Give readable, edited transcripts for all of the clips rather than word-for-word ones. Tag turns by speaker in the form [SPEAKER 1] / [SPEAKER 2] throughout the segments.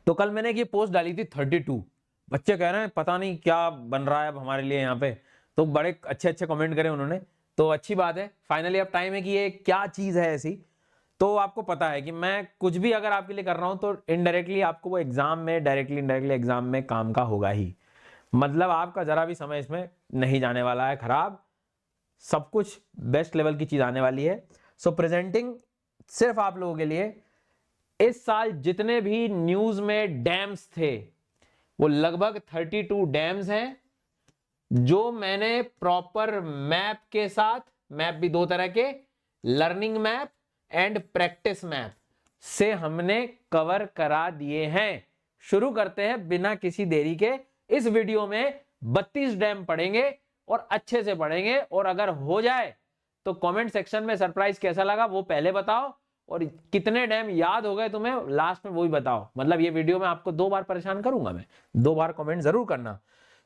[SPEAKER 1] तो कल मैंने एक ये पोस्ट डाली थी 32, बच्चे कह रहे हैं पता नहीं क्या बन रहा है अब हमारे लिए यहाँ पे, तो बड़े अच्छे अच्छे कमेंट करे उन्होंने, तो अच्छी बात है। फाइनली अब टाइम है कि ये क्या चीज है ऐसी। तो आपको पता है कि मैं कुछ भी अगर आपके लिए कर रहा हूं तो इनडायरेक्टली आपको वो एग्जाम में डायरेक्टली इनडायरेक्टली एग्जाम में काम का होगा ही, मतलब आपका जरा भी समय इसमें नहीं जाने वाला है खराब, सब कुछ बेस्ट लेवल की चीज आने वाली है। सो प्रेजेंटिंग सिर्फ आप लोगों के लिए, इस साल जितने भी न्यूज में डैम्स थे वो लगभग 32 डैम्स हैं, जो मैंने प्रॉपर मैप के साथ, मैप भी दो तरह के, learning map and practice map से हमने कवर करा दिए हैं। शुरू करते हैं बिना किसी देरी के। इस वीडियो में 32 डैम पढ़ेंगे और अच्छे से पढ़ेंगे, और अगर हो जाए तो कमेंट सेक्शन में सरप्राइज कैसा लगा वो पहले बताओ, और कितने डैम याद हो गए तुम्हें लास्ट में वो भी बताओ। मतलब ये वीडियो में आपको 2 बार परेशान करूंगा, मैं 2 बार कमेंट जरूर करना।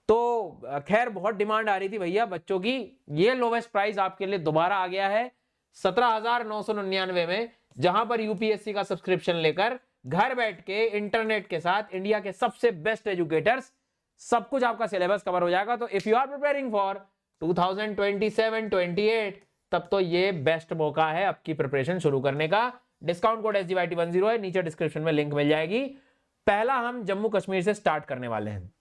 [SPEAKER 1] तो खैर बहुत डिमांड आ रही थी भैया बच्चों की, ये लोवेस्ट प्राइस आपके लिए दोबारा आ गया है 17,999 में, जहां पर यूपीएससी का सब्सक्रिप्शन लेकर घर बैठ के इंटरनेट के साथ इंडिया के सबसे बेस्ट एजुकेटर्स, सब कुछ आपका सिलेबस कवर हो जाएगा। तो if you are preparing for 2027-28 तब तो ये बेस्ट मौका है आपकी प्रिपरेशन शुरू करने का। डिस्काउंट कोड SGYT10 है, नीचे डिस्क्रिप्शन में लिंक मिल जाएगी। पहला हम जम्मू कश्मीर से स्टार्ट करने वाले हैं।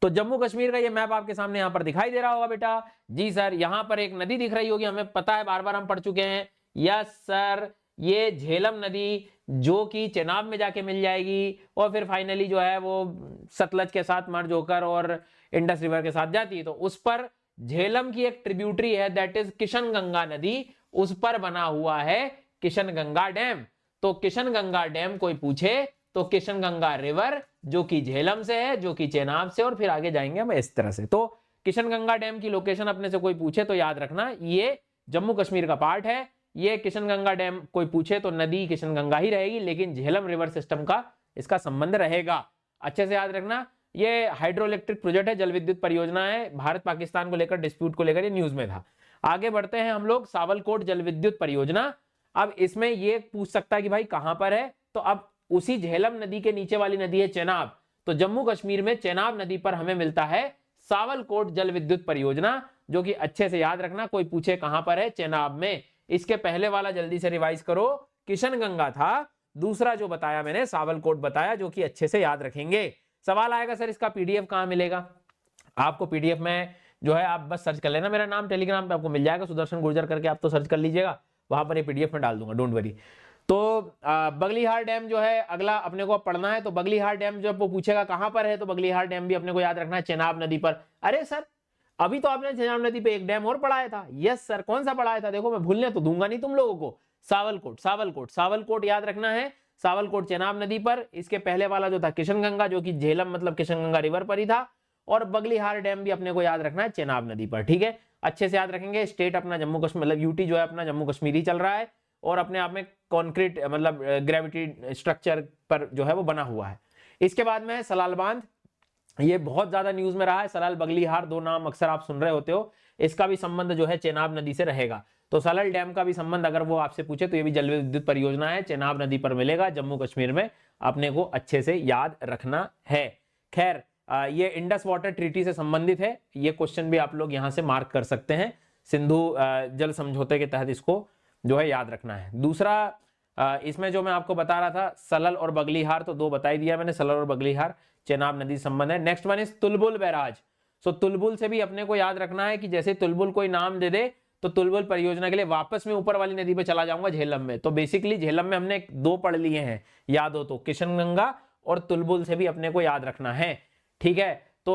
[SPEAKER 1] तो जम्मू कश्मीर का ये मैप आपके सामने यहां पर दिखाई दे रहा होगा बेटा। जी सर, यहां पर एक नदी दिख रही होगी, हमें पता है, बार बार हम पढ़ चुके हैं। यस सर, ये झेलम नदी जो कि चेनाब में जाके मिल जाएगी, और फिर फाइनली जो है वो सतलज के साथ मर्ज होकर और इंडस रिवर के साथ जाती है। तो उस पर झेलम की एक ट्रिब्यूटरी है, दैट इज किशन गंगा नदी, उस पर बना हुआ है किशन गंगा डैम। तो किशन गंगा डैम कोई पूछे तो किशन गंगा रिवर जो कि झेलम से है, जो कि चेनाब से, और फिर आगे जाएंगे हम इस तरह से। तो किशन गंगा डैम की लोकेशन अपने से कोई पूछे तो याद रखना ये जम्मू कश्मीर का पार्ट है। ये किशन गंगा डैम कोई पूछे तो नदी किशन गंगा ही रहेगी, लेकिन झेलम रिवर सिस्टम का इसका संबंध रहेगा, अच्छे से याद रखना। ये हाइड्रो इलेक्ट्रिक प्रोजेक्ट है, जल विद्युत परियोजना है, भारत पाकिस्तान को लेकर डिस्प्यूट को लेकर ये न्यूज में था। आगे बढ़ते हैं हम लोग, सावलकोट जल विद्युत परियोजना। अब इसमें ये पूछ सकता है कि भाई कहां पर है, तो अब उसी झेलम नदी के नीचे वाली नदी है चेनाब। तो जम्मू कश्मीर में चेनाब नदी पर हमें मिलता है सावलकोट जल विद्युत परियोजना, जो कि अच्छे से याद रखना, कोई पूछे कहां पर है, चेनाब में। इसके पहले वाला जल्दी से रिवाइज करो, किशन गंगा था, दूसरा जो बताया मैंने सावलकोट बताया, जो कि अच्छे से याद रखेंगे। सवाल आएगा सर इसका पीडीएफ कहां मिलेगा? आपको पीडीएफ में जो है आप बस सर्च कर लेना, मेरा नाम टेलीग्राम पे आपको मिल जाएगा, सुदर्शन गुर्जर करके आप तो सर्च कर लीजिएगा, वहां पर ये पीडीएफ में डाल दूंगा, डोंट वरी। तो बगलीहार डैम जो है अगला अपने को पढ़ना है। तो बगलीहार डैम जब वो पूछेगा कहां पर है, तो बगलीहार डैम भी अपने को याद रखना है चेनाब नदी पर। अरे सर अभी तो आपने चेनाब नदी पे एक डैम और पढ़ाया था। यस सर, कौन सा पढ़ाया था? देखो मैं भूलने तो दूंगा नहीं तुम लोगों को। सावलकोट, सावलकोट, सावलकोट याद रखना है, सावलकोट चेनाब नदी पर। इसके पहले वाला जो था किशन गंगा, जो कि झेलम मतलब किशन गंगा रिवर पर ही था, और बगलीहार डैम भी अपने को याद रखना है चेनाब नदी पर, ठीक है, अच्छे से याद रखेंगे। स्टेट अपना जम्मू कश्मीर, मतलब यूटी जो है अपना जम्मू कश्मीर ही चल रहा है, और अपने आप में कॉन्क्रीट मतलब ग्रेविटी स्ट्रक्चर पर जो है वो बना हुआ है। इसके बाद में सलाल बांध, ये बहुत ज्यादा न्यूज में रहा है। सलाल बगलीहार दो नाम अक्सर आप सुन रहे होते हो, इसका भी संबंध जो है चेनाब नदी से रहेगा। तो सलाल डैम का भी संबंध अगर वो आपसे पूछे तो ये भी जल विद्युत परियोजना है, चेनाब नदी पर मिलेगा जम्मू कश्मीर में, अपने को अच्छे से याद रखना है। खैर ये इंडस वाटर ट्रीटी से संबंधित है, ये क्वेश्चन भी आप लोग यहां से मार्क कर सकते हैं, सिंधु जल समझौते के तहत इसको जो है याद रखना है। दूसरा इसमें जो मैं आपको बता रहा था सलल और बगलीहार, तो 2 बता ही दिया मैंने, सलल और बगलीहार चेनाब नदी संबंध है। Next one is Tulbul barrage. So Tulbul से भी अपने को याद रखना है कि जैसे तुलबुल कोई नाम दे दे तो तुलबुल परियोजना के लिए वापस में ऊपर वाली नदी पे चला जाऊंगा, झेलम में। तो बेसिकली झेलम में हमने 2 पढ़ लिए हैं, याद हो तो, किशन गंगा और तुलबुल से भी अपने को याद रखना है, ठीक है। तो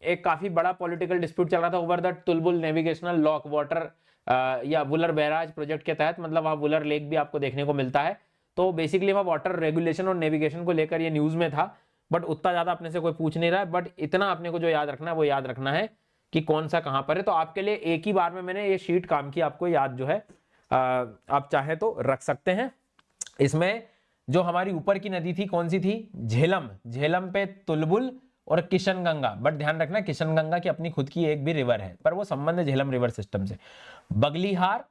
[SPEAKER 1] एक काफी बड़ा पॉलिटिकल डिस्प्यूट चल रहा था over the Tulbul navigational lock water या वुलर बैराज प्रोजेक्ट के तहत, मतलब वहां वुलर लेक भी आपको देखने को मिलता है। तो बेसिकली वहां वाटर रेगुलेशन और नेविगेशन को लेकर ये न्यूज में था, बट उतना ज्यादा अपने से कोई पूछ नहीं रहा है। बट इतना अपने को जो याद रखना है वो याद रखना है कि कौन सा कहां पर है। तो आपके लिए एक ही बार में मैंने ये शीट काम की, आपको याद जो है आप चाहे तो रख सकते हैं। इसमें जो हमारी ऊपर की नदी थी कौन सी थी? झेलम। झेलम पे तुलबुल और किशन गंगा, बट ध्यान रखना किशन गंगा की अपनी खुद की एक भी रिवर है, पर वो संबंध है झेलम रिवर सिस्टम से। बगलीहार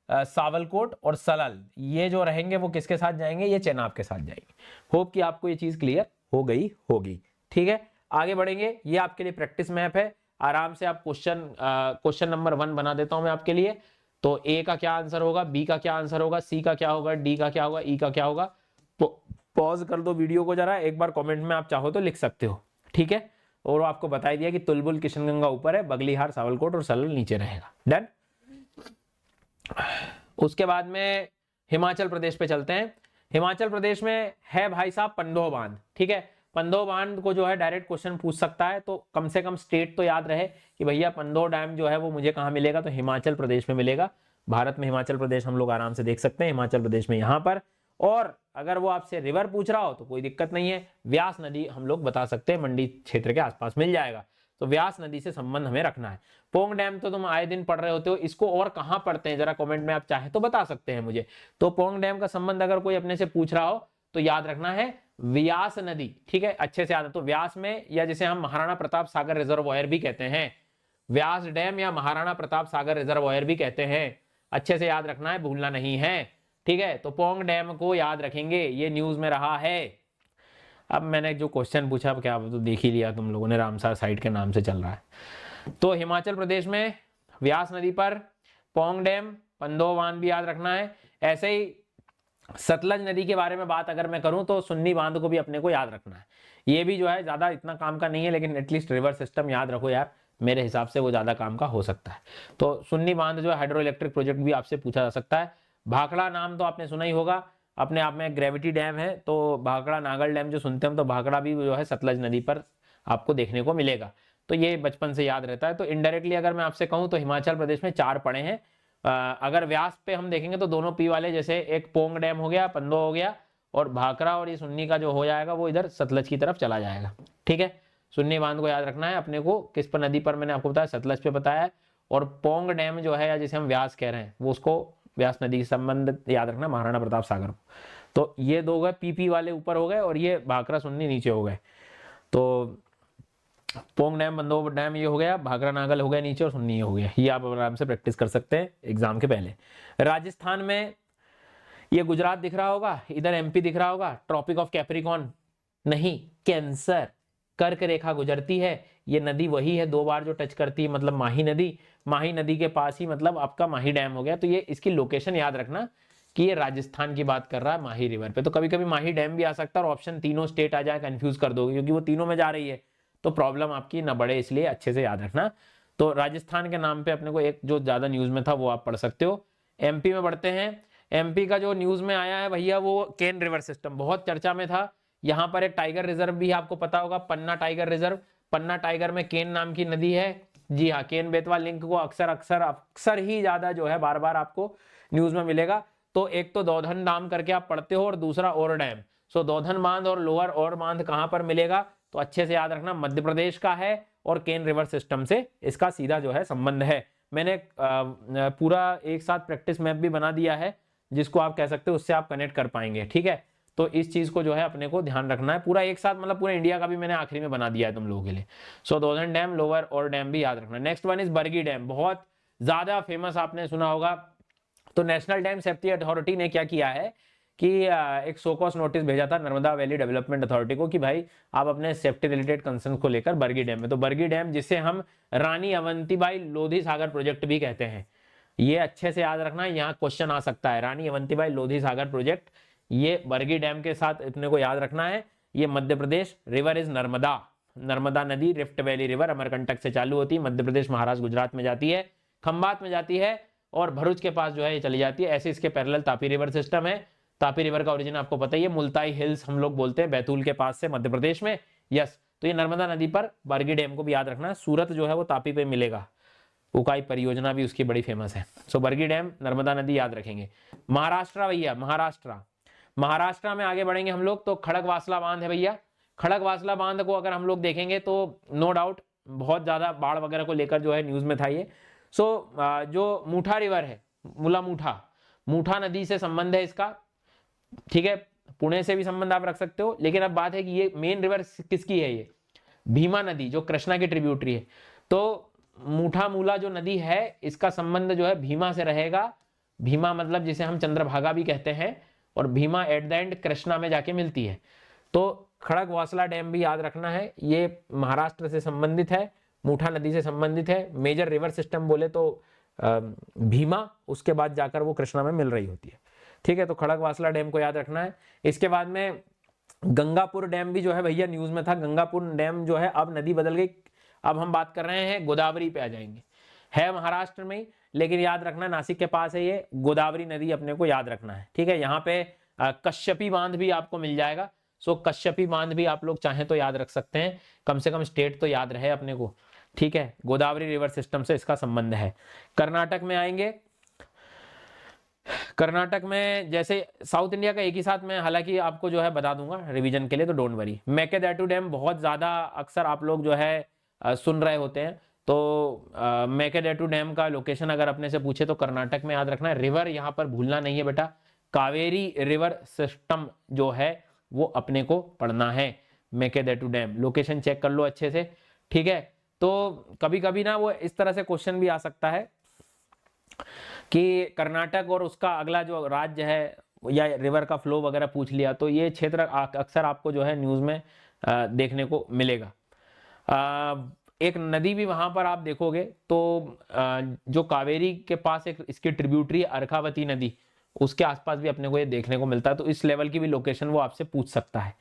[SPEAKER 1] सावलकोट और सलल, ये जो रहेंगे वो किसके साथ जाएंगे, ये चेनाब के साथ जाएंगे। होप कि आपको ये चीज क्लियर हो गई होगी। ठीक है, आगे बढ़ेंगे। ये आपके लिए प्रैक्टिस मैप है, आराम से आप क्वेश्चन नंबर 1 बना देता हूं मैं आपके लिए। तो ए का क्या आंसर होगा, बी का क्या आंसर होगा, सी का क्या होगा, डी का क्या होगा, ई का क्या होगा। तो पॉज कर दो वीडियो को जरा, एक बार कमेंट में आप चाहो तो लिख सकते हो। ठीक है, और आपको बता दिया कि तुलबुल किशनगंगा ऊपर है, बगलीहार सावलकोट और सलल नीचे रहेगा। डन। उसके बाद में हिमाचल प्रदेश पे चलते हैं। हिमाचल प्रदेश में है भाई साहब पंडोह बांध। ठीक है, पंडोह बांध को जो है डायरेक्ट क्वेश्चन पूछ सकता है, तो कम से कम स्टेट तो याद रहे कि भैया पंडोह डैम जो है वो मुझे कहां मिलेगा, तो हिमाचल प्रदेश में मिलेगा। भारत में हिमाचल प्रदेश हम लोग आराम से देख सकते हैं, हिमाचल प्रदेश में यहां पर। और अगर वो आपसे रिवर पूछ रहा हो तो कोई दिक्कत नहीं है, व्यास नदी हम लोग बता सकते हैं, मंडी क्षेत्र के आसपास मिल जाएगा। तो व्यास नदी से संबंध हमें रखना है। पोंग डैम तो तुम आए दिन पढ़ रहे होते हो, इसको और कहां पढ़ते हैं जरा कमेंट में आप चाहे तो बता सकते हैं मुझे। तो पोंग डैम का संबंध अगर कोई अपने से पूछ रहा हो तो याद रखना है व्यास नदी। ठीक है, अच्छे से याद है। तो व्यास में, या जिसे हम महाराणा प्रताप सागर रिजर्वॉयर भी कहते हैं, व्यास डैम या महाराणा प्रताप सागर रिजर्वॉयर भी कहते हैं, अच्छे से याद रखना है, भूलना नहीं है। ठीक है, तो पोंग डैम को याद रखेंगे, ये न्यूज में रहा है। अब मैंने जो क्वेश्चन पूछा, अब क्या तो देख ही लिया तुम लोगों ने, रामसर साइट के नाम से चल रहा है। तो हिमाचल प्रदेश में व्यास नदी पर पोंग डैम, पंडोह बांध भी याद रखना है। ऐसे ही सतलज नदी के बारे में बात अगर मैं करूं तो सुन्नी बांध को भी अपने को याद रखना है। ये भी जो है ज्यादा इतना काम का नहीं है, लेकिन एटलीस्ट रिवर सिस्टम याद रखो यार, मेरे हिसाब से वो ज्यादा काम का हो सकता है। तो सुन्नी बांध जो है हाइड्रो इलेक्ट्रिक प्रोजेक्ट भी आपसे पूछा जा सकता है। भाखड़ा नाम तो आपने सुना ही होगा, अपने आप में ग्रेविटी डैम है। तो भाखड़ा नागल डैम जो सुनते हैं, तो भाखड़ा भी जो है सतलज नदी पर आपको देखने को मिलेगा। तो ये बचपन से याद रहता है। तो इनडायरेक्टली अगर मैं आपसे कहूं तो हिमाचल प्रदेश में 4 पड़े हैं। अगर व्यास पे हम देखेंगे तो दोनों पी वाले, जैसे एक पोंग डैम हो गया, पंडोह हो गया, और भाखड़ा और ये सुन्नी का जो हो जाएगा वो इधर सतलज की तरफ चला जाएगा। ठीक है, सुन्नी बांध को याद रखना है अपने को, किस पर नदी पर मैंने आपको बताया, सतलज पे बताया है। और पोंग डैम जो है, या जिसे हम व्यास कह रहे हैं, वो उसको व्यास नदी के संबंध याद रखना, महाराणा प्रताप सागर को। तो ये दो गए पीपी वाले ऊपर हो गए, और ये भाखड़ा सुन्नी नीचे हो गए। तो पोंग डैम, पंडोह डैम ये हो गया, भाखड़ा नागल हो गया नीचे, और सुन्नी हो गया। ये आप आराम से प्रैक्टिस कर सकते हैं एग्जाम के पहले। राजस्थान में ये गुजरात दिख रहा होगा, इधर एमपी दिख रहा होगा, ट्रॉपिक ऑफ कैप्रिकॉन नहीं, कैंसर कर्क रेखा गुजरती है। ये नदी वही है 2 बार जो टच करती है, मतलब माही नदी। माही नदी के पास ही मतलब आपका माही डैम हो गया। तो ये इसकी लोकेशन याद रखना कि ये राजस्थान की बात कर रहा है, माही रिवर पे। तो कभी कभी माही डैम भी आ सकता है, और ऑप्शन तीनों स्टेट आ जाए, कंफ्यूज कर दोगे, क्योंकि वो तीनों में जा रही है, तो प्रॉब्लम आपकी ना बढ़े, इसलिए अच्छे से याद रखना। तो राजस्थान के नाम पे अपने को एक जो ज्यादा न्यूज में था वो आप पढ़ सकते हो। एमपी में बढ़ते हैं। एमपी का जो न्यूज में आया है भैया, वो केन रिवर सिस्टम बहुत चर्चा में था। यहाँ पर एक टाइगर रिजर्व भी आपको पता होगा, पन्ना टाइगर रिजर्व। पन्ना टाइगर में केन नाम की नदी है। जी हाँ, केन बेतवा लिंक को अक्सर ही ज्यादा जो है बार बार आपको न्यूज में मिलेगा। तो एक तो दौधन डाम करके आप पढ़ते हो, और दूसरा और डैम। सो दौधन बांध और लोअर और बांध कहां पर मिलेगा, तो अच्छे से याद रखना, मध्य प्रदेश का है, और केन रिवर सिस्टम से इसका सीधा जो है संबंध है। मैंने पूरा एक साथ प्रैक्टिस मैप भी बना दिया है, जिसको आप कह सकते हो, उससे आप कनेक्ट कर पाएंगे। ठीक है, तो इस चीज को जो है अपने को ध्यान रखना है पूरा एक साथ, मतलब पूरे इंडिया का भी मैंने आखिरी में बना दिया है तुम लोगों के लिए। सो दौधन डैम, लोअर और डैम भी याद रखना। Next one is Bargi dam, बहुत ज्यादा फेमस, आपने सुना होगा। तो नेशनल डैम सेफ्टी अथॉरिटी ने क्या किया है कि एक सोकॉस नोटिस भेजा था नर्मदा वैली डेवलपमेंट अथॉरिटी को, कि भाई आप अपने सेफ्टी रिलेटेड कंसर्न को लेकर बरगी डैम में। तो बरगी डैम, जिसे हम रानी अवंतीबाई लोधी सागर प्रोजेक्ट भी कहते हैं, ये अच्छे से याद रखना, यहाँ क्वेश्चन आ सकता है। रानी अवंतीबाई लोधी सागर प्रोजेक्ट, ये बरगी डैम के साथ अपने को याद रखना है। ये मध्य प्रदेश, रिवर इज नर्मदा। नर्मदा नदी रिफ्ट वैली रिवर अमरकंटक से चालू होती है, मध्य प्रदेश, महाराष्ट्र, गुजरात में जाती है, खंबात में जाती है, और भरूच के पास जो है ये चली जाती है। ऐसे इसके पैरेलल तापी रिवर सिस्टम है। तापी रिवर का ओरिजिन आपको पता ही है, मुल्ताई हिल्स हम लोग बोलते हैं, बैतूल के पास से मध्य प्रदेश में। यस, तो ये नर्मदा नदी पर बरगी डैम को भी याद रखना। सूरत जो है वो तापी पे मिलेगा, उकाई परियोजना भी उसकी बड़ी फेमस है। सो बरगी डैम, नर्मदा नदी याद रखेंगे। महाराष्ट्र भैया, महाराष्ट्र में आगे बढ़ेंगे हम लोग, तो खड़गवासला बांध है भैया। खड़गवासला बांध को अगर हम लोग देखेंगे तो नो डाउट बहुत ज्यादा बाढ़ वगैरह को लेकर जो है न्यूज में था ये। सो जो मूठा रिवर है, मूठा नदी से संबंध है इसका। ठीक है, पुणे से भी संबंध आप रख सकते हो, लेकिन अब बात है कि ये मेन रिवर किसकी है, ये भीमा नदी जो कृष्णा की ट्रिब्यूटरी है। तो मूठा मूला जो नदी है, इसका संबंध जो है भीमा से रहेगा। भीमा मतलब जिसे हम चंद्रभागा भी कहते हैं, और Bhima at the end Krishna में जाके मिलती है। तो खड़गवासला डैम भी याद रखना है, ये महाराष्ट्र से संबंधित है, मूठा नदी से संबंधित है। मेजर रिवर सिस्टम बोले तो भीमा, उसके बाद जाकर वो कृष्णा में मिल रही होती है। ठीक है, तो खड़गवासला डैम को याद रखना है। इसके बाद में गंगापुर डैम भी जो है भैया न्यूज में था। गंगापुर डैम जो है अब नदी बदल गई, अब हम बात कर रहे हैं गोदावरी पे आ जाएंगे। है महाराष्ट्र में, लेकिन याद रखना नासिक के पास है ये, गोदावरी नदी अपने को याद रखना है। ठीक है, यहाँ पे कश्यपी बांध भी आपको मिल जाएगा। सो कश्यपी बांध भी आप लोग चाहें तो याद रख सकते हैं, कम से कम स्टेट तो याद रहे अपने को। ठीक है, गोदावरी रिवर सिस्टम से इसका संबंध है। कर्नाटक में आएंगे, कर्नाटक में जैसे साउथ इंडिया का एक ही साथ में हालांकि आपको जो है बता दूंगा रिवीजन के लिए, तो डोंट वरी। मेकेदाटू डैम बहुत ज्यादा अक्सर आप लोग जो है सुन रहे होते हैं, तो मेकेदाटू डैम का लोकेशन अगर अपने से पूछे तो कर्नाटक में याद रखना है। रिवर यहाँ पर भूलना नहीं है बेटा, कावेरी रिवर सिस्टम जो है वो अपने को पढ़ना है। मेकेदाटू डैम लोकेशन चेक कर लो अच्छे से। ठीक है, तो कभी कभी ना वो इस तरह से क्वेश्चन भी आ सकता है कि कर्नाटक और उसका अगला जो राज्य है या रिवर का फ्लो वगैरह पूछ लिया, तो ये क्षेत्र अक्सर आपको जो है न्यूज में देखने को मिलेगा। एक नदी भी वहां पर आप देखोगे तो जो कावेरी के पास एक इसकी ट्रिब्यूटरी अर्कावती नदी, उसके आसपास भी अपने को ये देखने को मिलता है। तो इस लेवल की भी लोकेशन वो आपसे पूछ सकता है।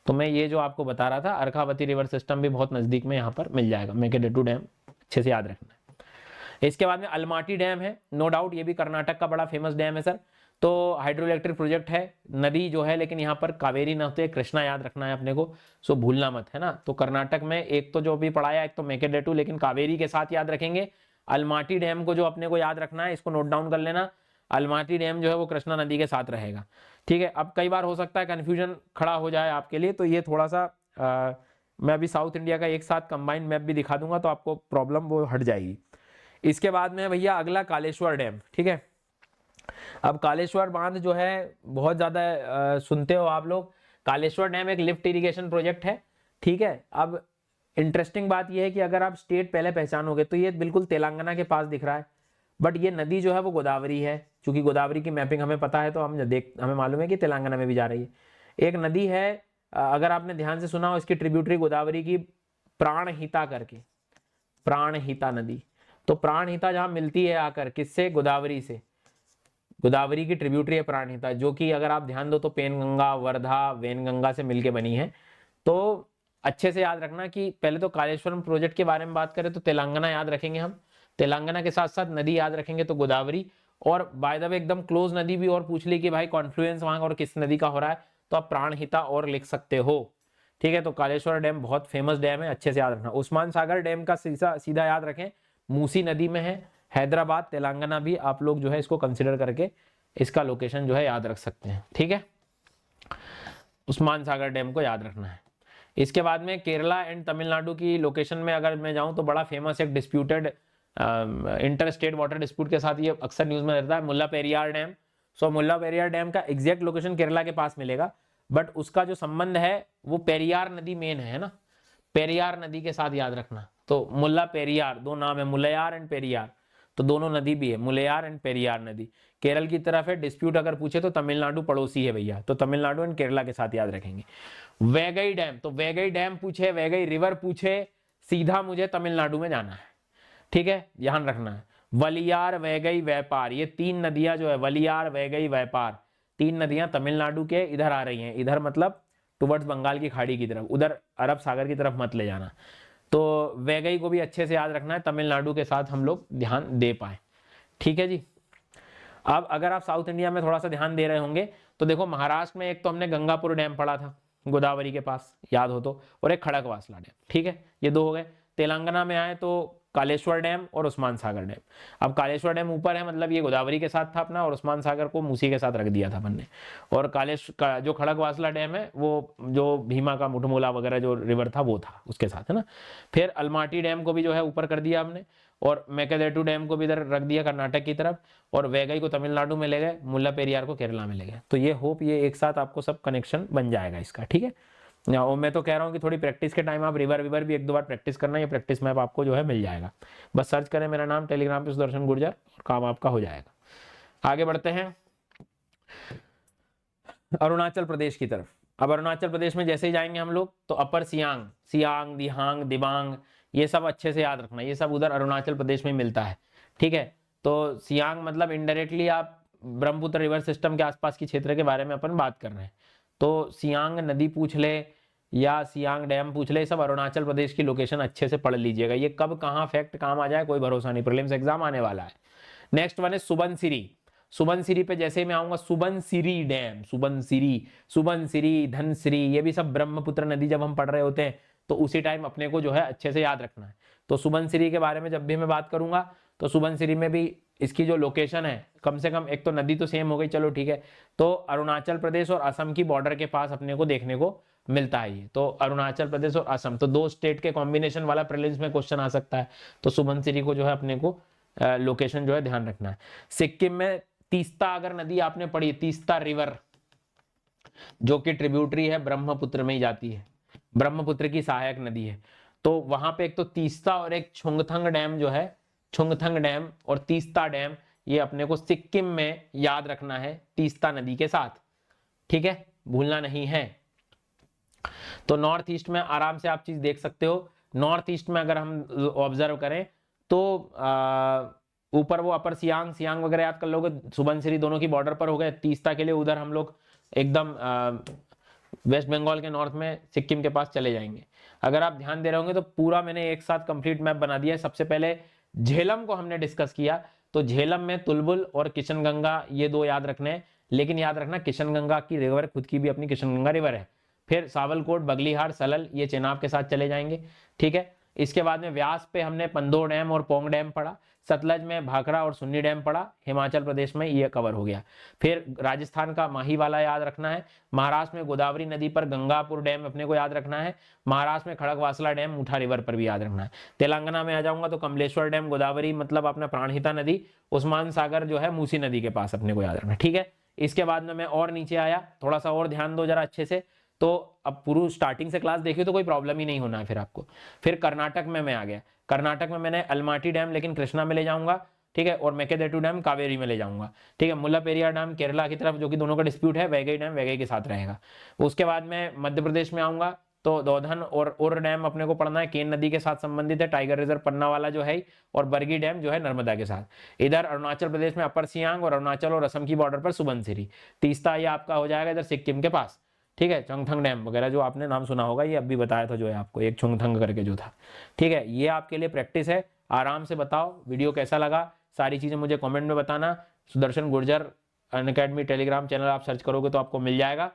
[SPEAKER 1] तो मैं ये जो आपको बता रहा था, अर्कावती रिवर सिस्टम भी बहुत नजदीक में यहाँ पर मिल जाएगा। मेकेदाटू डैम अच्छे से याद रखना है। इसके बाद में अलमाटी डैम है, नो डाउट ये भी कर्नाटक का बड़ा फेमस डैम है सर। तो हाइड्रो इलेक्ट्रिक प्रोजेक्ट है, नदी जो है, लेकिन यहाँ पर कावेरी ना होते, कृष्णा याद रखना है अपने को, सो भूलना मत, है ना। तो कर्नाटक में एक तो जो भी पढ़ाया, एक तो मेकेदाटू, लेकिन कावेरी के साथ याद रखेंगे। अलमाटी डैम को जो अपने को याद रखना है, इसको नोट डाउन कर लेना, अलमाटी डैम जो है वो कृष्णा नदी के साथ रहेगा। ठीक है, अब कई बार हो सकता है कंफ्यूजन खड़ा हो जाए आपके लिए, तो ये थोड़ा सा मैं अभी साउथ इंडिया का एक साथ कंबाइंड मैप भी दिखा दूंगा, तो आपको प्रॉब्लम वो हट जाएगी। इसके बाद में भैया अगला कालेश्वर डैम। ठीक है, अब कालेश्वर बांध जो है बहुत ज्यादा सुनते हो आप लोग। कालेश्वर डैम एक लिफ्ट इरिगेशन प्रोजेक्ट है। ठीक है, अब इंटरेस्टिंग बात यह है कि अगर आप स्टेट पहले पहचानोगे तो ये बिल्कुल तेलंगाना के पास दिख रहा है, बट ये नदी जो है वो गोदावरी है। चूंकि गोदावरी की मैपिंग हमें पता है, तो हमें मालूम है कि तेलंगाना में भी जा रही है। एक नदी है, अगर आपने ध्यान से सुना हो, इसकी ट्रिब्यूटरी गोदावरी की प्राणहिता करके, प्राणहिता नदी। तो प्राणहिता जहां मिलती है आकर किससे, गोदावरी से, गोदावरी की ट्रिब्यूटरी है प्राणहिता, जो कि अगर आप ध्यान दो तो पेनगंगा, वर्धा, वेनगंगा से मिलके बनी है। तो अच्छे से याद रखना कि पहले तो कालेश्वरम प्रोजेक्ट के बारे में बात करें तो तेलंगाना याद रखेंगे हम, तेलंगाना के साथ साथ नदी याद रखेंगे तो गोदावरी। और बाय द वे एकदम क्लोज नदी भी और पूछ ली कि भाई कॉन्फ्लुएंस वहां और किस नदी का हो रहा है, तो आप प्राणहिता और लिख सकते हो। ठीक है, तो कालेश्वर डैम बहुत फेमस डैम है, अच्छे से याद रखना। उस्मान सागर डैम का सीधा याद रखें, मूसी नदी में है, हैदराबाद, तेलंगाना भी आप लोग जो है इसको कंसिडर करके इसका लोकेशन जो है याद रख सकते हैं। ठीक है, उस्मान सागर डैम को याद रखना है। इसके बाद में केरला एंड तमिलनाडु की लोकेशन में अगर मैं जाऊं तो बड़ा फेमस एक disputed inter state water dispute के साथ ये अक्सर न्यूज में रहता है, मुल्ला पेरियार डैम। सो मुल्ला पेरियार डैम का एग्जैक्ट लोकेशन केरला के पास मिलेगा, बट उसका जो संबंध है वो पेरियार नदी मेन है ना, पेरियार नदी के साथ याद रखना। तो मुल्ला पेरियार दो नाम है, मुलैयार एंड पेरियार, तो दोनों नदी भी है, मुलैयार एंड पेरियार नदी केरल की तरफ है। डिस्प्यूट अगर पूछे तो तमिलनाडु पड़ोसी है भैया, तो तमिलनाडु एंड केरला के साथ याद रखेंगे। वैगई डैम, तो वैगई डैम पूछे, वैगई रिवर पूछे, सीधा मुझे तमिलनाडु में जाना है। ठीक है, ध्यान रखना है। वलियार, वैगई, व्यापार, ये तीन नदियां जो है, वलियार, वैगई, व्यापार, तीन नदियां तमिलनाडु के इधर आ रही हैं। इधर मतलब टुवर्ड्स बंगाल की खाड़ी की तरफ, उधर अरब सागर की तरफ मत ले जाना। तो वैगई को भी अच्छे से याद रखना है, तमिलनाडु के साथ हम लोग ध्यान दे पाए। ठीक है जी। अब अगर आप साउथ इंडिया में थोड़ा सा ध्यान दे रहे होंगे तो देखो, महाराष्ट्र में एक तो हमने गंगापुर डैम पढ़ा था गोदावरी के पास, याद हो तो, और एक खड़गवासला डैम। ठीक है, ये दो हो गए। तेलंगाना में आए तो कालेश्वर डैम और उस्मान सागर डैम। अब कालेश्वर डैम ऊपर है, मतलब ये गोदावरी के साथ था अपना, और उस्मान सागर को मूसी के साथ रख दिया था अपन ने। और जो खड़गवासला डैम है वो जो भीमा का मुठमोला वगैरह जो रिवर था वो था उसके साथ, है ना। फिर अलमाटी डैम को भी जो है ऊपर कर दिया हमने, और मेकेदाटू डैम को भी इधर रख दिया कर्नाटक की तरफ, और वैगई को तमिलनाडु में ले गए, मुल्ला पेरियार को केरला में ले गए। तो ये होप ये एक साथ आपको सब कनेक्शन बन जाएगा इसका। ठीक है, और मैं तो कह रहा हूँ कि थोड़ी प्रैक्टिस के टाइम आप रिवर भी एक दो बार प्रैक्टिस करना, ये प्रैक्टिस मैप आपको जो है मिल जाएगा। बस सर्च करें मेरा नाम टेलीग्राम पे सुदर्शन गुर्जर, और काम आपका हो जाएगा। आगे बढ़ते हैं अरुणाचल प्रदेश की तरफ। अब अरुणाचल प्रदेश में जैसे ही जाएंगे हम लोग तो अपर सियांग, सियांग, दिहांग, दिबांग, ये सब अच्छे से याद रखना, ये सब उधर अरुणाचल प्रदेश में मिलता है। ठीक है, तो सियांग मतलब इनडायरेक्टली आप ब्रह्मपुत्र रिवर सिस्टम के आसपास के क्षेत्र के बारे में अपन बात कर रहे हैं। तो सियांग नदी पूछ ले या सियांग डैम पूछ ले, सब अरुणाचल प्रदेश की लोकेशन अच्छे से पढ़ लीजिएगा। ये कब कहाँ फैक्ट काम आ जाए कोई भरोसा नहीं, प्रीलिम्स एग्जाम आने वाला है। नेक्स्ट वन है सुबनसिरी। सुबनसिरी पे जैसे मैं आऊंगा, सुबनसिरी डैम, सुबनसिरी, सुबनसिरी, धनसिरी, ये भी सब ब्रह्मपुत्र नदी जब हम पढ़ रहे होते हैं तो उसी टाइम अपने को जो है अच्छे से याद रखना है। तो सुबनसिरी के बारे में जब भी मैं बात करूंगा तो सुबनसिरी में भी इसकी जो लोकेशन है, कम से कम एक तो नदी तो सेम हो गई, चलो ठीक है, तो अरुणाचल प्रदेश और असम की बॉर्डर के पास अपने को देखने को मिलता है ये। तो अरुणाचल प्रदेश और असम, तो दो स्टेट के कॉम्बिनेशन वाला प्रीलिम्स में क्वेश्चन आ सकता है। तो सुबनसिरी को जो है अपने को लोकेशन जो है ध्यान रखना है। सिक्किम में तीस्ता अगर नदी आपने पढ़ी, तीस्ता रिवर जो कि ट्रिब्यूटरी है ब्रह्मपुत्र में ही जाती है, ब्रह्मपुत्र की सहायक नदी है। तो वहां पे एक तो तीस्ता और एक छुंगथंग डैम जो है, छुंगथंग डैम और तीस्ता डैम, ये अपने को सिक्किम में याद रखना है तीस्ता नदी के साथ। ठीक है, भूलना नहीं है। तो नॉर्थ ईस्ट में आराम से आप चीज देख सकते हो। नॉर्थ ईस्ट में अगर हम ऑब्जर्व करें तो ऊपर वो अपर सियांग, सियांग वगैरह याद कर लोगे, सुबनसिरी दोनों की बॉर्डर पर हो गए। तीस्ता के लिए उधर हम लोग एकदम वेस्ट बंगाल के नॉर्थ में सिक्किम के पास चले जाएंगे। अगर आप ध्यान दे रहे होंगे तो पूरा मैंने एक साथ कंप्लीट मैप बना दिया है। सबसे पहले झेलम को हमने डिस्कस किया, तो झेलम में तुलबुल और किशनगंगा ये दो याद रखने हैं, लेकिन याद रखना किशनगंगा की रिवर खुद की भी अपनी किशनगंगा रिवर है। फिर सावलकोट, बगलीहार, सलल, ये चेनाब के साथ चले जाएंगे। ठीक है, इसके बाद में व्यास पे हमने पंदो डैम और पोंग डैम पढ़ा, सतलज में भाखड़ा और सुन्नी डैम पढ़ा, हिमाचल प्रदेश में ये कवर हो गया। फिर राजस्थान का माही वाला याद रखना है, महाराष्ट्र में गोदावरी नदी पर गंगापुर डैम अपने को याद रखना है, महाराष्ट्र में खड़गवासला डैम मुठा रिवर पर भी याद रखना है। तेलंगाना में आ जाऊंगा तो कमलेश्वर डैम, गोदावरी मतलब अपना प्राणहिता नदी, उस्मान सागर जो है मूसी नदी के पास अपने को याद रखना है। ठीक है, इसके बाद में मैं और नीचे आया, थोड़ा सा और ध्यान दो जरा अच्छे से, तो अब पूरी स्टार्टिंग से क्लास देखिए तो कोई प्रॉब्लम ही नहीं होना है फिर आपको। फिर कर्नाटक में मैं आ गया, कर्नाटक में मैंने अलमाटी डैम लेकिन कृष्णा में ले जाऊंगा। ठीक है, और मेकेदातु डैम कावेरी में ले जाऊंगा। ठीक है, मुल्लापेरियार डैम केरला की तरफ जो कि दोनों का डिस्प्यूट है, वैगई डैम वैगई के साथ रहेगा। उसके बाद में मध्य प्रदेश में आऊंगा तो दौधन और उर डैम अपने को पढ़ना है, केन नदी के साथ संबंधित है, टाइगर रिजर्व पन्ना वाला जो है, और बरगी डैम जो है नर्मदा के साथ। इधर अरुणाचल प्रदेश में अपर सियांग और अरुणाचल और असम की बॉर्डर पर सुबनसिरी। तीस्ता ये आपका हो जाएगा इधर सिक्किम के पास। ठीक है, चुंगथंग डैम वगैरह जो आपने नाम सुना होगा, ये अभी बताया था जो है आपको, एक चुंगथंग करके जो था। ठीक है, ये आपके लिए प्रैक्टिस है, आराम से बताओ वीडियो कैसा लगा, सारी चीजें मुझे कमेंट में बताना। Sudarshan Gurjar Unacademy Telegram channel आप सर्च करोगे तो आपको मिल जाएगा।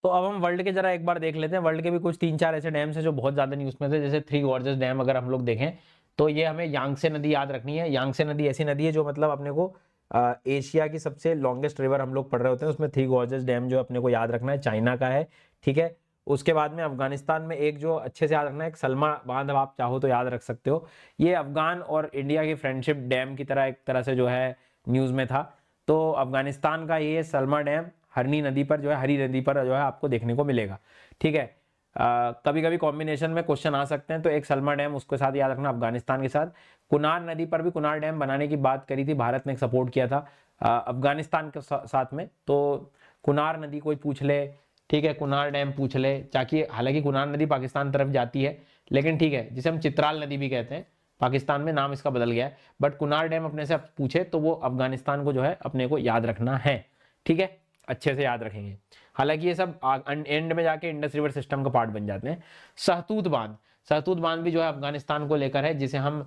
[SPEAKER 1] तो अब हम वर्ल्ड के जरा एक बार देख लेते हैं। वर्ल्ड के भी कुछ 3-4 ऐसे डैम्स हैं जो बहुत ज्यादा न्यूज में थे, जैसे थ्री गॉर्जेस डैम अगर हम लोग देखें तो ये हमें यांगसे नदी याद रखनी है। यांगसे नदी ऐसी नदी है जो मतलब अपने को एशिया की सबसे लॉन्गेस्ट रिवर हम लोग पढ़ रहे होते हैं, उसमें थ्री गॉर्जेस डैम जो अपने को याद रखना है, चाइना का है। ठीक है, उसके बाद में अफगानिस्तान में एक जो अच्छे से याद रखना है, एक सलमा बांध, आप चाहो तो याद रख सकते हो। ये अफगान और इंडिया की फ्रेंडशिप डैम की तरह एक तरह से जो है न्यूज में था। तो अफगानिस्तान का ये सलमा डैम हरनी नदी पर जो है, हरी नदी पर जो है आपको देखने को मिलेगा। ठीक है, कभी कभी कॉम्बिनेशन में क्वेश्चन आ सकते हैं, तो एक सलमा डैम उसके साथ याद रखना अफगानिस्तान के साथ। कुनार नदी पर भी कुनार डैम बनाने की बात करी थी, भारत ने सपोर्ट किया था अफगानिस्तान के साथ में, तो कुनार नदी कोई पूछ ले। ठीक है, कुनार डैम पूछ ले, ताकि हालांकि कुनार नदी पाकिस्तान तरफ जाती है, लेकिन ठीक है, जिसे हम चित्राल नदी भी कहते हैं, पाकिस्तान में नाम इसका बदल गया है, बट कुनार डैम अपने से पूछे तो वो अफगानिस्तान को जो है अपने को याद रखना है। ठीक है, अच्छे से याद रखेंगे। हालांकि ये सब एंड में जाके इंडस रिवर सिस्टम का पार्ट बन जाते हैं। सहतूत बांध, सहतूत बांध भी जो है अफगानिस्तान को लेकर है, जिसे हम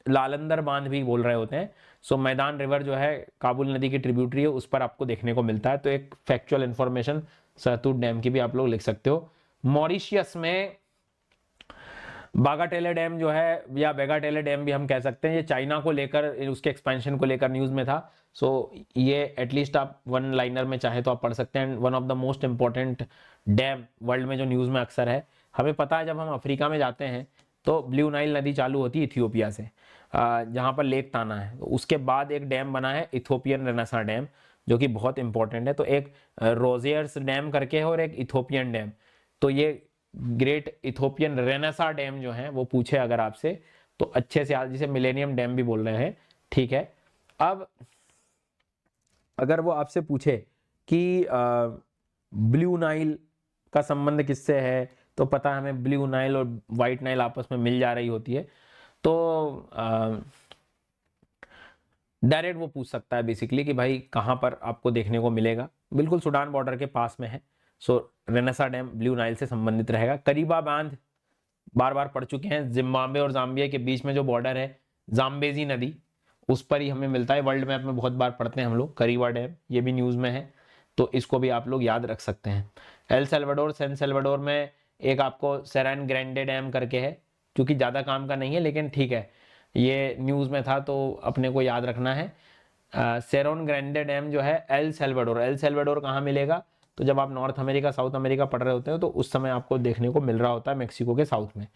[SPEAKER 1] लालंदर बांध भी बोल रहे होते हैं। सो मैदान रिवर जो है काबुल नदी की ट्रिब्यूटरी है, उस पर आपको देखने को मिलता है। तो एक फैक्चुअल इंफॉर्मेशन सहतूत डैम की भी आप लोग लिख सकते हो। मॉरिशियस में बागाटेले डैम जो है, या बेगाटेले डैम भी हम कह सकते हैं, ये चाइना को लेकर, उसके एक्सपेंशन को लेकर न्यूज में था। सो ये एटलीस्ट आप वन लाइनर में चाहे तो आप पढ़ सकते हैं। One of the most important dam world में जो न्यूज में अक्सर है। हमें पता है जब हम अफ्रीका में जाते हैं तो ब्लू नाइल नदी चालू होती है इथियोपिया से, जहाँ पर लेक ताना है, उसके बाद एक डैम बना है इथोपियन रेनेसा डैम, जो कि बहुत इंपॉर्टेंट है। तो एक रोजियर्स डैम करके है और एक इथोपियन डैम। तो ये ग्रेट इथोपियन रेनेसा डैम जो है वो पूछे अगर आपसे तो अच्छे से, जिसे मिलेनियम डैम भी बोल रहे हैं। ठीक है, अब अगर वो आपसे पूछे कि ब्लू नाइल का संबंध किससे है, तो पता है हमें ब्लू नाइल और वाइट नाइल आपस में मिल जा रही होती है, तो डायरेक्ट वो पूछ सकता है बेसिकली कि भाई कहाँ पर आपको देखने को मिलेगा। बिल्कुल सूडान बॉर्डर के पास में है, सो रेनेसा डैम ब्लू नाइल से संबंधित रहेगा। करीबा बांध बार बार पढ़ चुके हैं, जिम्बाब्वे और जाम्बिया के बीच में जो बॉर्डर है जाम्बेजी नदी, उस पर ही हमें मिलता है। वर्ल्ड मैप में बहुत बार पढ़ते हैं हम लोग। करीबा डैम ये भी न्यूज़ में है, तो इसको भी आप लोग याद रख सकते हैं। एल सेल्वाडोर, सैन सेल्वाडोर में एक आपको सेरान ग्रैंडे डैम करके है, क्योंकि ज़्यादा काम का नहीं है लेकिन ठीक है, ये न्यूज़ में था तो अपने को याद रखना है। सेरोन ग्रैंडे डैम जो है एल सेल्वाडोर कहाँ मिलेगा, तो जब आप नॉर्थ अमेरिका साउथ अमेरिका पढ़ रहे होते हैं तो उस समय आपको देखने को मिल रहा होता है मेक्सिको के साउथ में,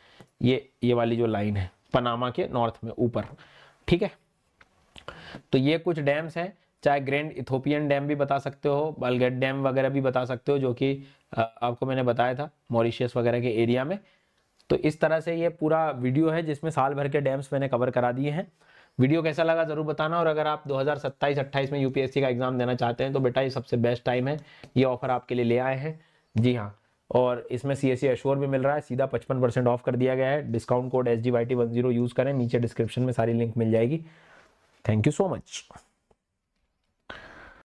[SPEAKER 1] ये वाली जो लाइन है पनामा के नॉर्थ में ऊपर, ठीक है। तो ये कुछ डैम्स हैं, चाहे ग्रैंड इथोपियन डैम भी बता सकते हो, बलगेट डैम वगैरह भी बता सकते हो, जो कि आपको मैंने बताया था मॉरिशियस वगैरह के एरिया में। तो इस तरह से ये पूरा वीडियो है जिसमें साल भर के डैम्स मैंने कवर करा दिए हैं। वीडियो कैसा लगा जरूर बताना, और अगर आप 2027-28 में यूपीएससी का एग्जाम देना चाहते हैं तो बेटा ये सबसे बेस्ट टाइम है, ये ऑफर आपके लिए ले आए हैं। जी हाँ, और इसमें CSE एश्योर भी मिल रहा है, सीधा 55% ऑफ कर दिया गया है। डिस्काउंट कोड SGYT10 यूज करें, नीचे डिस्क्रिप्शन में सारी लिंक मिल जाएगी। Thank you so much.